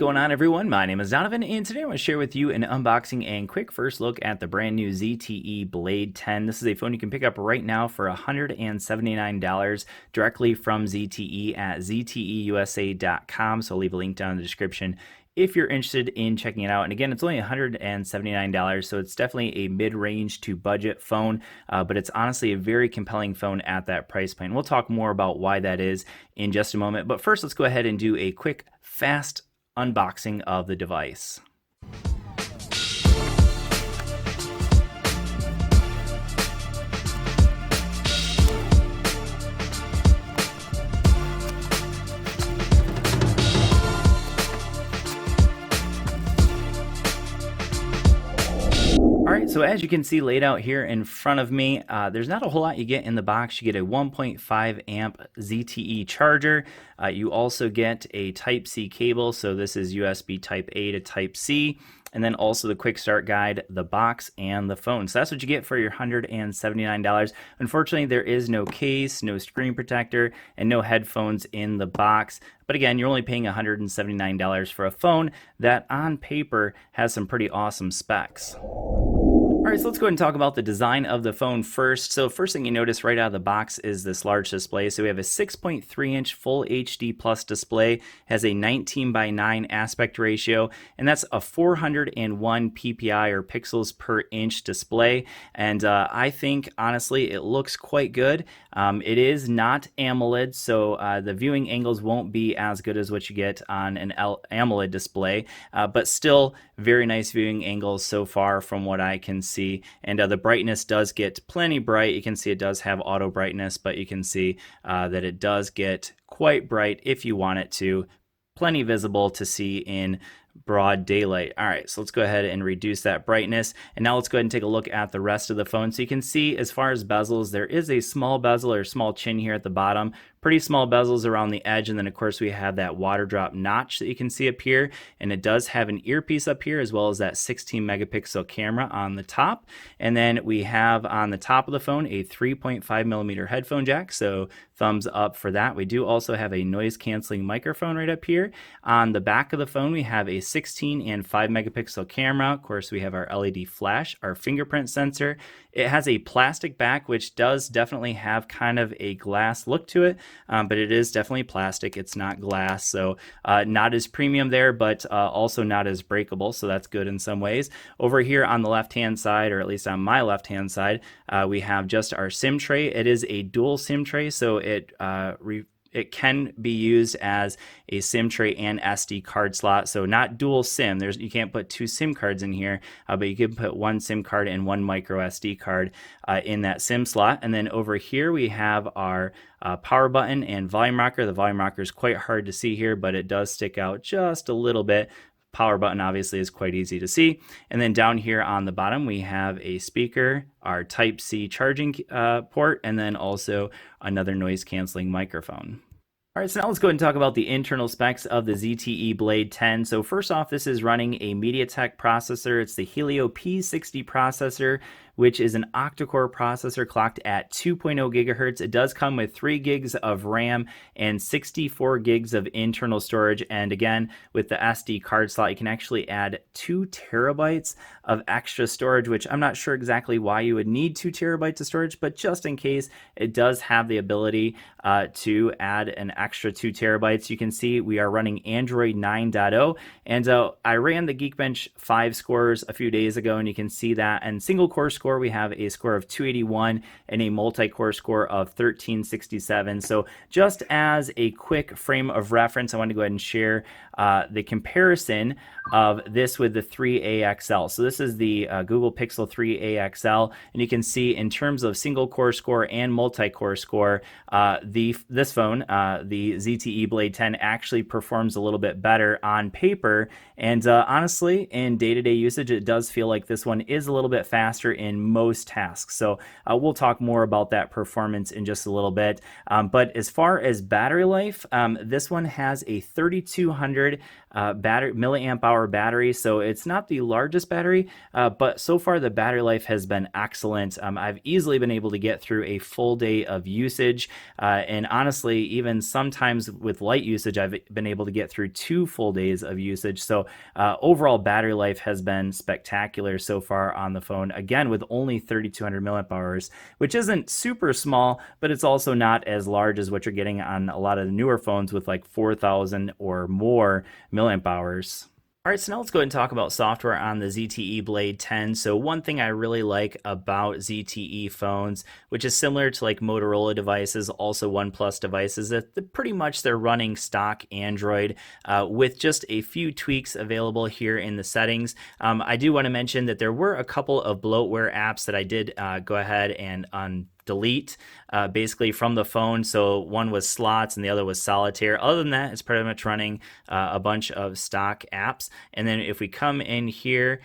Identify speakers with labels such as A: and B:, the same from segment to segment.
A: going on, everyone? My name is Donovan, and today I want to share with you an unboxing and quick first look at the brand new ZTE Blade 10. This is a phone you can pick up right now for $179 directly from ZTE at zteusa.com, so I'll leave a link down in the description if you're interested in checking it out. And again, it's only $179, so it's definitely a mid-range to budget phone, but it's honestly a very compelling phone at that price point. We'll talk more about why that is in just a moment, but first let's go ahead and do a quick, fast unboxing of the device. Alright, so as you can see laid out here in front of me, there's not a whole lot you get in the box. You get a 1.5 amp ZTE charger. You also get a Type-C cable, so this is USB Type-A to Type-C. And then also the quick start guide, the box, and the phone. So that's what you get for your $179. Unfortunately, there is no case, no screen protector, and no headphones in the box. But again, you're only paying $179 for a phone that on paper has some pretty awesome specs. Alright, so let's go ahead and talk about the design of the phone first. So first thing you notice right out of the box is this large display. So we have a 6.3 inch full HD plus display, has a 19:9 aspect ratio, and that's a 401 ppi or pixels per inch display. And I think honestly it looks quite good. It is not AMOLED, so the viewing angles won't be as good as what you get on an AMOLED display, but still very nice viewing angles so far from what I can see. And the brightness does get plenty bright. You can see it does have auto brightness, but you can see that it does get quite bright if you want it to. Plenty visible to see in broad daylight. All right, so let's go ahead and reduce that brightness. And now let's go ahead and take a look at the rest of the phone. So you can see as far as bezels, there is a small bezel or small chin here at the bottom. Pretty small bezels around the edge, and then of course we have that water drop notch that you can see up here, and it does have an earpiece up here as well as that 16 megapixel camera on the top. And then we have on the top of the phone a 3.5 millimeter headphone jack, so thumbs up for that. We do also have a noise canceling microphone right up here. On the back of the phone we have a 16 and 5 megapixel camera. Of course we have our LED flash, our fingerprint sensor. It has a plastic back, which does definitely have kind of a glass look to it, but it is definitely plastic. It's not glass, so not as premium there, but also not as breakable, so that's good in some ways. Over here on the left-hand side, or at least on my left-hand side, we have just our SIM tray. It is a dual SIM tray, so it can be used as a SIM tray and SD card slot, so not dual SIM. You can't put two SIM cards in here, but you can put one SIM card and one micro SD card in that SIM slot. And then over here we have our power button and volume rocker. The volume rocker is quite hard to see here, but it does stick out just a little bit. Power button obviously is quite easy to see. And then down here on the bottom we have a speaker, our Type-C charging port, and then also another noise canceling microphone. All right, so now let's go ahead and talk about the internal specs of the ZTE Blade 10. So first off, this is running a MediaTek processor. It's the Helio P60 processor, which is an octa-core processor clocked at 2.0 gigahertz. It does come with 3 gigs of RAM and 64 gigs of internal storage. And again, with the SD card slot, you can actually add 2 terabytes of extra storage, which I'm not sure exactly why you would need 2 terabytes of storage, but just in case, it does have the ability to add an extra 2 terabytes. You can see we are running Android 9.0, and I ran the Geekbench 5 scores a few days ago, and you can see that. And single core score, we have a score of 281 and a multi-core score of 1367. So just as a quick frame of reference, I want to go ahead and share the comparison of this with the 3A XL. So this is the Google Pixel 3A XL, and you can see in terms of single core score and multi-core score, this phone, the ZTE Blade 10, actually performs a little bit better on paper. And honestly, in day-to-day usage, it does feel like this one is a little bit faster in most tasks. So we'll talk more about that performance in just a little bit. But as far as battery life, this one has a 3200 milliamp hour battery, so it's not the largest battery, but so far the battery life has been excellent. I've easily been able to get through a full day of usage, and honestly, even sometimes with light usage, I've been able to get through 2 full days of usage. So overall battery life has been spectacular so far on the phone, again with only 3200 milliamp hours, which isn't super small, but it's also not as large as what you're getting on a lot of the newer phones with like 4000 or more milliamp hours. All right, so now let's go ahead and talk about software on the ZTE Blade 10. So one thing I really like about ZTE phones, which is similar to like Motorola devices, also OnePlus devices, that pretty much they're running stock Android with just a few tweaks available here in the settings. I do want to mention that there were a couple of bloatware apps that I did go ahead and delete basically from the phone. So one was Slots and the other was Solitaire. Other than that, it's pretty much running a bunch of stock apps. And then if we come in here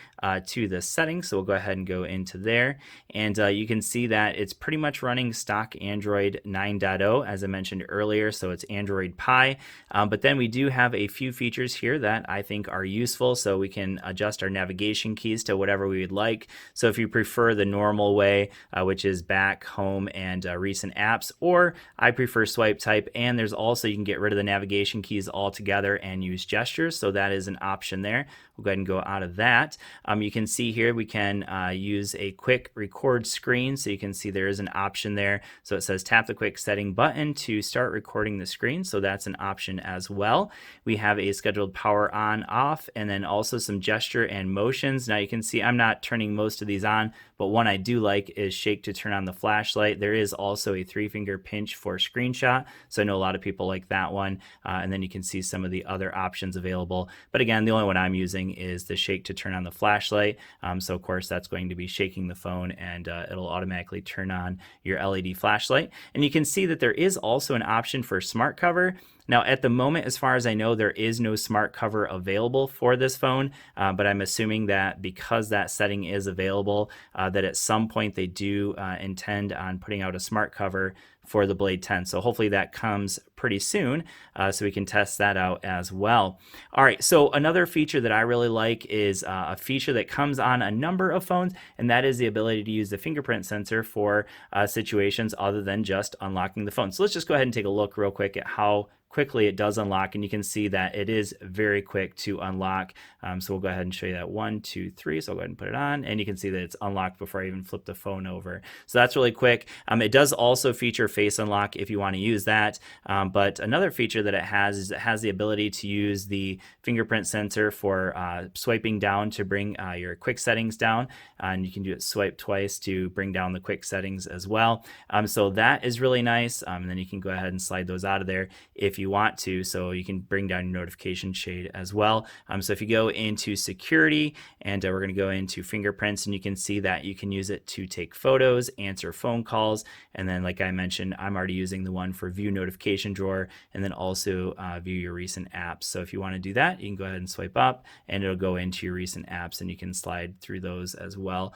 A: to the settings, so we'll go ahead and go into there, and you can see that it's pretty much running stock Android 9.0 as I mentioned earlier. So it's Android Pie, but then we do have a few features here that I think are useful. So we can adjust our navigation keys to whatever we would like. So if you prefer the normal way, which is back, home, and recent apps, or I prefer swipe type, and there's also, you can get rid of the navigation keys altogether and use gestures, so that is an option there. We'll go ahead and go out of that. You can see here we can use a quick record screen, so you can see there is an option there. So it says tap the quick setting button to start recording the screen, so that's an option as well. We have a scheduled power on off, and then also some gesture and motions. Now you can see I'm not turning most of these on, but one I do like is shake to turn on the flashlight. There is also a 3-finger pinch for screenshot, so I know a lot of people like that one. And then you can see some of the other options available. But again, the only one I'm using is the shake to turn on the flashlight. So of course that's going to be shaking the phone, and it'll automatically turn on your LED flashlight. And you can see that there is also an option for smart cover. Now, at the moment, as far as I know, there is no smart cover available for this phone, but I'm assuming that because that setting is available, that at some point they do intend on putting out a smart cover for the Blade 10. So hopefully that comes pretty soon, so we can test that out as well. All right, so another feature that I really like is a feature that comes on a number of phones, and that is the ability to use the fingerprint sensor for situations other than just unlocking the phone. So let's just go ahead and take a look real quick at how quickly it does unlock, and you can see that it is very quick to unlock. So we'll go ahead and show you that 1, 2, 3. So I'll go ahead and put it on, and you can see that it's unlocked before I even flip the phone over. So that's really quick. It does also feature face unlock if you want to use that. But another feature that it has is it has the ability to use the fingerprint sensor for swiping down to bring your quick settings down, and you can do it swipe twice to bring down the quick settings as well. So that is really nice. And then you can go ahead and slide those out of there if you want to, so you can bring down your notification shade as well. So if you go into security, and we're going to go into fingerprints, and you can see that you can use it to take photos, answer phone calls, and then like I mentioned, I'm already using the one for view notification drawer, and then also view your recent apps. So if you want to do that, you can go ahead and swipe up, and it'll go into your recent apps, and you can slide through those as well.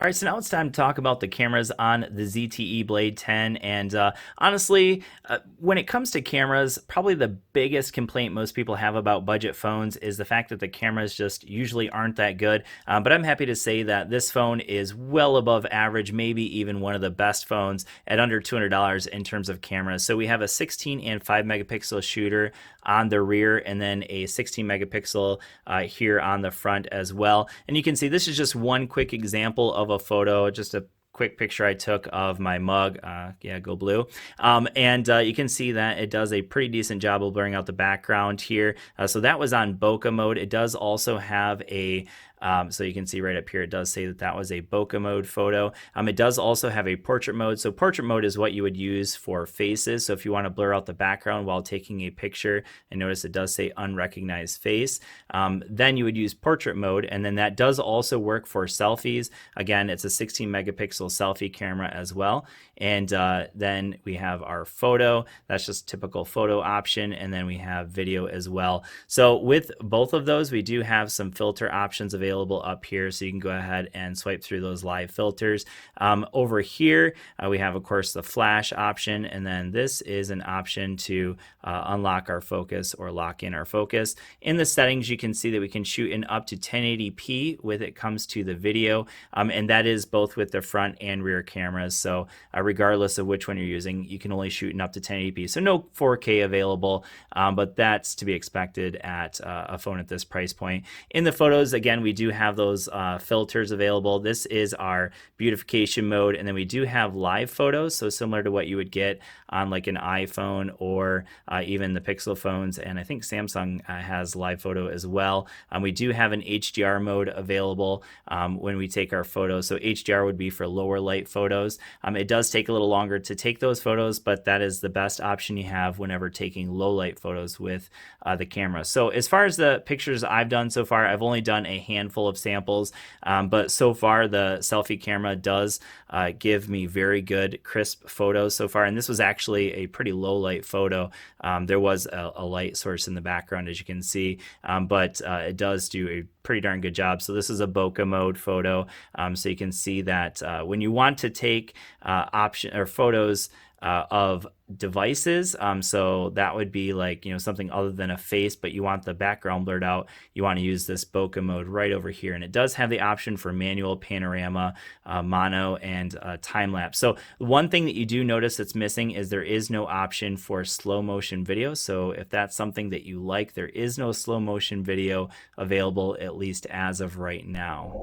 A: All right, so now it's time to talk about the cameras on the ZTE Blade 10. And honestly, when it comes to cameras, probably the biggest complaint most people have about budget phones is the fact that the cameras just usually aren't that good. But I'm happy to say that this phone is well above average, maybe even one of the best phones at under $200 in terms of cameras. So we have a 16 and 5 megapixel shooter on the rear, and then a 16 megapixel here on the front as well. And you can see this is just one quick example of a photo, just a quick picture I took of my mug. Yeah, go blue. And you can see that it does a pretty decent job of blurring out the background here. So that was on bokeh mode. It does also have a so you can see right up here, it does say that that was a bokeh mode photo. It does also have a portrait mode. So portrait mode is what you would use for faces. So if you want to blur out the background while taking a picture, and notice it does say unrecognized face, then you would use portrait mode. And then that does also work for selfies. Again, it's a 16 megapixel selfie camera as well. And then we have our photo. That's just typical photo option. And then we have video as well. So with both of those, we do have some filter options available available up here, so you can go ahead and swipe through those live filters. Over here, we have, of course, the flash option, and then this is an option to unlock our focus or lock in our focus. In the settings, you can see that we can shoot in up to 1080p when it comes to the video, and that is both with the front and rear cameras. So regardless of which one you're using, you can only shoot in up to 1080p. So no 4K available, but that's to be expected at a phone at this price point. In the photos, again, we do have those filters available. This is our beautification mode, and then we do have live photos, so similar to what you would get on like an iPhone or even the Pixel phones, and I think Samsung has live photo as well. We do have an HDR mode available when we take our photos. So HDR would be for lower light photos. It does take a little longer to take those photos, but that is the best option you have whenever taking low light photos with the camera. So as far as the pictures I've done so far, I've only done a handful of samples, but so far the selfie camera does give me very good crisp photos so far, and this was actually a pretty low light photo. There was a light source in the background, as you can see, but it does do a pretty darn good job. So this is a bokeh mode photo, so you can see that when you want to take photos of devices, so that would be like, you know, something other than a face, but you want the background blurred out, you want to use this bokeh mode right over here, and it does have the option for manual, panorama, mono, and time lapse. So one thing that you do notice that's missing is there is no option for slow motion video. So if that's something that you like, there is no slow motion video available, at least as of right now.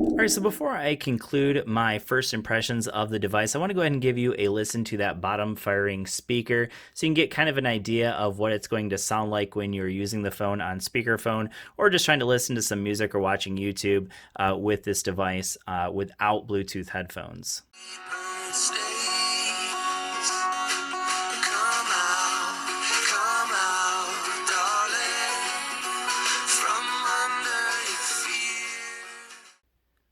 A: All right, so before I conclude my first impressions of the device, I want to go ahead and give you a listen to that bottom firing speaker so you can get kind of an idea of what it's going to sound like when you're using the phone on speakerphone or just trying to listen to some music or watching YouTube with this device without Bluetooth headphones.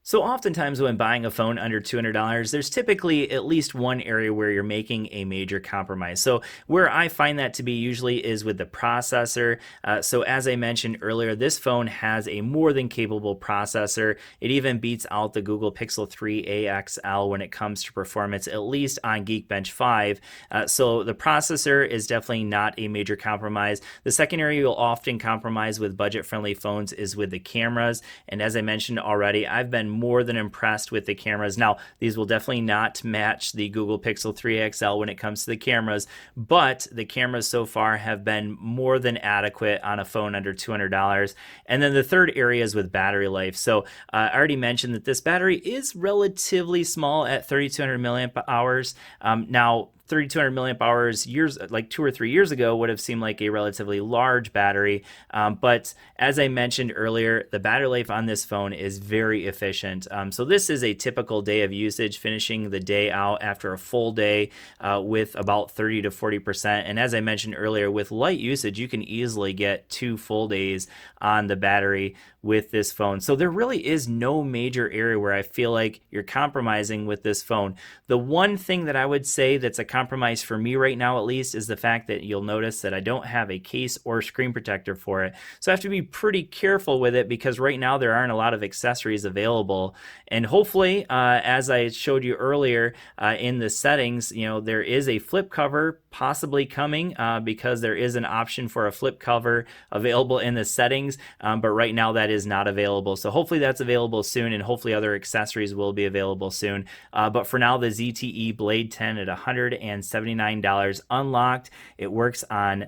A: So oftentimes when buying a phone under $200, there's typically at least one area where you're making a major compromise. So where I find that to be usually is with the processor. So as I mentioned earlier, this phone has a more than capable processor. It even beats out the Google Pixel 3a XL when it comes to performance, at least on Geekbench 5. So the processor is definitely not a major compromise. The second area you'll often compromise with budget-friendly phones is with the cameras. And as I mentioned already, I've been more than impressed with the cameras. Now, these will definitely not match the Google Pixel 3 XL when it comes to the cameras, but the cameras so far have been more than adequate on a phone under $200. And then the third area is with battery life. So I already mentioned that this battery is relatively small at 3,200 milliamp hours. Now, 3,200 milliamp hours like 2 or 3 years ago would have seemed like a relatively large battery, but as I mentioned earlier, the battery life on this phone is very efficient. So this is a typical day of usage, finishing the day out after a full day with about 30 to 40%. And as I mentioned earlier, with light usage, you can easily get 2 full days on the battery with this phone. So there really is no major area where I feel like you're compromising with this phone. The one thing that I would say that's a compromise for me right now, at least, is the fact that you'll notice that I don't have a case or screen protector for it. So I have to be pretty careful with it because right now there aren't a lot of accessories available. And hopefully, as I showed you earlier in the settings, you know, there is a flip cover possibly coming because there is an option for a flip cover available in the settings, but right now that is not available. So hopefully that's available soon, and hopefully other accessories will be available soon. But for now, the ZTE Blade 10 at $179 unlocked. It works on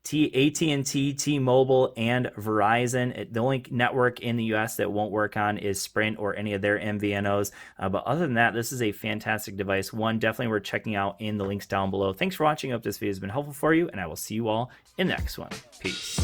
A: AT&T, T-Mobile, and Verizon. The only network in the US that won't work on is Sprint or any of their MVNOs. But other than that, this is a fantastic device. One definitely worth checking out in the links down below. Thanks for watching. I hope this video has been helpful for you, and I will see you all in the next one. Peace.